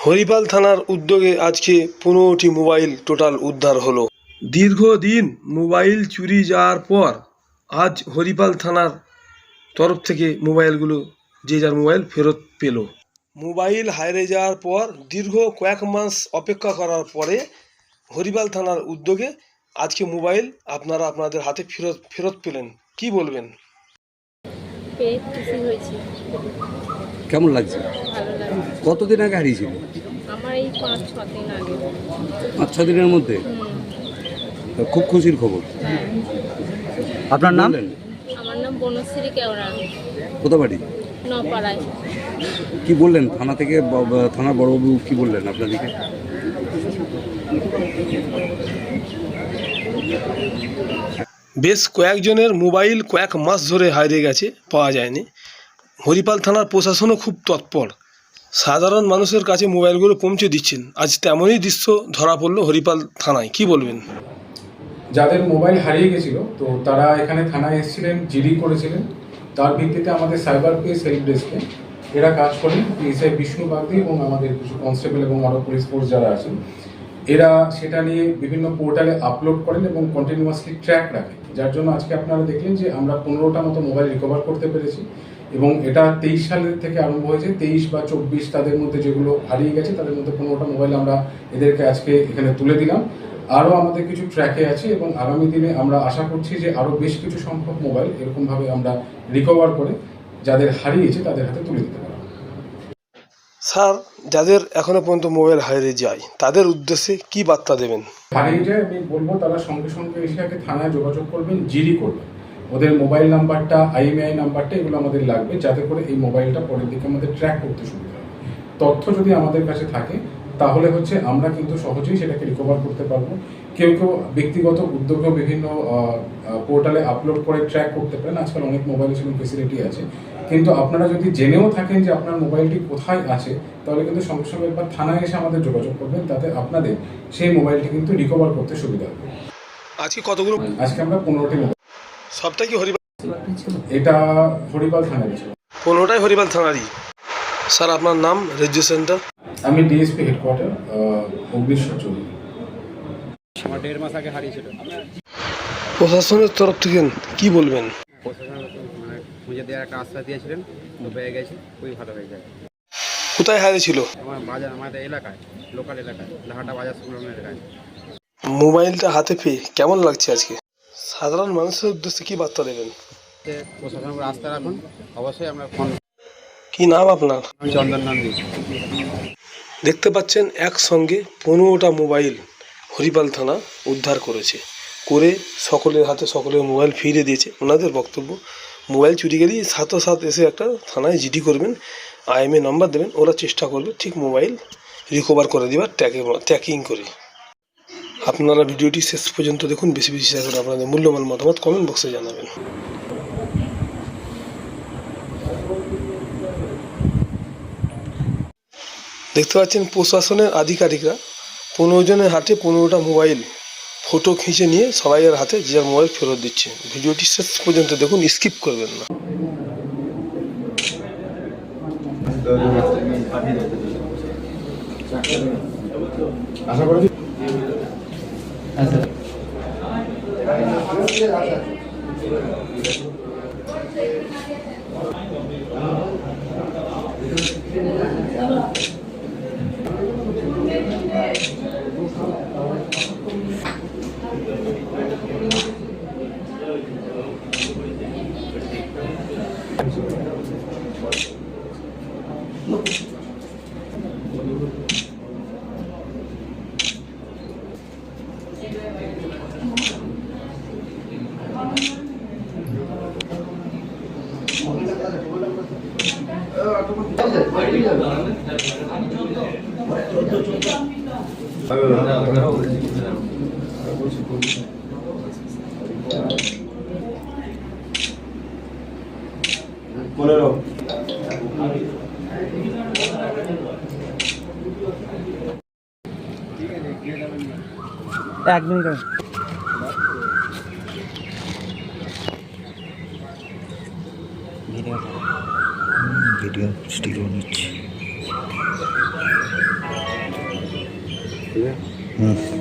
হরিপাল থানার উদ্যোগে আজকে 15টি মোবাইল টোটাল উদ্ধার হলো। দীর্ঘদিন মোবাইল চুরি যাওয়ার পর আজ হরিপাল থানার তরফ থেকে মোবাইলগুলো যে যার মোবাইল ফেরত পেল। মোবাইল হারিয়ে যাওয়ার পর দীর্ঘ কয়েক মাস অপেক্ষা করার পরে হরিপাল থানার উদ্যোগে আজকে মোবাইল আপনারা আপনাদের হাতে ফেরত পেলেন, কি বলবেন? পেয়ে খুশি হয়েছি। কেমন লাগছে? ভালো লাগছে। কতদিন আগে হারিয়েছিল? আমার এই 5-6 দিন আগে। 5-6 দিনের মধ্যে? তো খুব খুশির খবর। হ্যাঁ। আপনার নাম? আমার নাম বনশ্রী কেওড়া। কোথা বাড়ি? নপাড়ায়। কি বললেন থানা থেকে? থানার বড়বাবু কি বললেন আপনাদেরকে? বেশ কয়েকজনের মোবাইল কয়েক মাস ধরে হারিয়ে গেছে, পাওয়া যায়নি। হরিপাল থানার প্রশাসনও খুব তৎপর, সাধারণ মানুষের কাছে মোবাইলগুলো পৌঁছে দিচ্ছেন। আজ তেমনই দৃশ্য ধরা পড়লো হরিপাল থানায়, কি বলবেন? যাদের মোবাইল হারিয়ে গেছিল তো তারা এখানে থানায় এসেছিলেন, জিডি করেছিলেন। তার ভিত্তিতে আমাদের সাইবার পেস হেল্প ডেস্কে এরা কাজ করেন। পিএসআই বিষ্ণু বাগদি এবং আমাদের কিছু কনস্টেবল এবং আরও পুলিশ ফোর্স যারা আছেন, এরা সেটা নিয়ে বিভিন্ন পোর্টালে আপলোড করেন এবং কন্টিনিউয়াসলি ট্র্যাক রাখেন। যার জন্য আজকে আপনারা দেখলেন যে আমরা 15টা মতো মোবাইল রিকভার করতে পেরেছি এবং এটা 23 সালের থেকে আরম্ভ হয়েছে। 23 বা 24 তাদের মধ্যে যেগুলো হারিয়ে গেছে তাদের মধ্যে 15টা মোবাইল আমরা এদেরকে আজকে এখানে তুলে দিলাম। আরও আমাদের কিছু ট্র্যাকে আছে এবং আগামী দিনে আমরা আশা করছি যে আরও বেশ কিছু সংখ্যক মোবাইল এরকমভাবে আমরা রিকভার করে যাদের হারিয়েছে তাদের হাতে তুলে দিতে পারব। স্যার, যাদের এখনো পর্যন্ত মোবাইল হারিয়ে যায় তাদের উদ্দেশ্যে কি বার্তা দেবেন? হারিয়ে যায় আমি বলবো তারা সঙ্গে সঙ্গে এসে আগে থানায় যোগাযোগ করবেন, জিডি করবেন। ওদের মোবাইল নাম্বারটা, আইএমআই নাম্বারটা এগুলো আমাদের লাগবে, যাতে করে এই মোবাইলটা পরের দিকে আমাদের ট্র্যাক করতে সুবিধা হয়। তথ্য যদি আমাদের কাছে থাকে তাহলে আমরা কিন্তু সহজেই সেটাকে রিকভার করতে পারবো। কেউ কেউ ব্যক্তিগত উদ্যোগেও বিভিন্ন পোর্টালে আপলোড করে ট্র্যাক করতে পারেন। আজকাল অনেক মোবাইলের সেরকম ফেসিলিটি আছে। কিন্তু আপনারা যদি জেনেও থাকেন যে আপনার মোবাইলটি কোথায় আছে, তাহলে কিন্তু সঙ্গে সঙ্গে একবার থানায় এসে আমাদের যোগাযোগ করবেন, তাতে আপনাদের সেই মোবাইলটি কিন্তু রিকভার করতে সুবিধা হবে। আজকে কতগুলো? আজকে আমরা 15টি মোবাইল। সবটাই কি হরিপাল? এটা হরিপাল থানায় গেছিল। 15টাই হরিপাল থানারই। স্যার, আপনার নাম, রেজিস্ট্রেশনটা? আমি ডিএসপি হেডকোয়ার্টার অগ্নিশ্বর চৌধুরী। আমার 1.5 মাস আগে হারিয়েছিল। প্রশাসনের তরফ থেকে কি বলবেন? প্রশাসন খুঁজে দেওয়ার একটা আশ্বাস দিয়েছিলেন, তো পেয়ে গেছি, খুবই ভালো হয়ে যায়। কোথায় হারিয়েছিল? আমার বাজার, আমাদের এলাকায়, লোকাল এলাকায়, লাহাটা বাজার সংলগ্ন এলাকায়। মোবাইলটা হাতে পেয়ে কেমন লাগছে আজকে? সাধারণ মানুষের উদ্দেশ্যে কি বার্তা দেবেন? প্রশাসনের উপর আস্থা রাখুন, অবশ্যই আমরা ফোন। কি নাম আপনার? আমি চন্দন নন্দী। দেখতে পাচ্ছেন একসঙ্গে 15টা মোবাইল হরিপাল থানা উদ্ধার করেছে, করে সকলের হাতে সকলের মোবাইল ফিরিয়ে দিয়েছে। ওনাদের বক্তব্য, মোবাইল চুরি গেলেই সাথে এসে একটা থানায় জিডি করবেন, আইএমএ নাম্বার দেবেন, ওরা চেষ্টা করবে ঠিক মোবাইল রিকভার করে দেওয়ার ট্র্যাকিং করে। আপনারা ভিডিওটি শেষ পর্যন্ত দেখুন, বেশি শেয়ার করে আপনাদের মূল্যবান মতামত কমেন্ট বক্সে জানাবেন। দেখতে পাচ্ছেন প্রশাসনের আধিকারিকরা 15 জনের হাতে 15টা মোবাইল ফটো খিঁচে নিয়ে সবাইয়ের হাতে যে যার মোবাইল ফেরত দিচ্ছে। ভিডিওটি শেষ পর্যন্ত দেখুন, স্কিপ করবেন না। আশা করি এক মিনিট ভিডিও স্টিল নিচ্ছে। ঠিক আছে?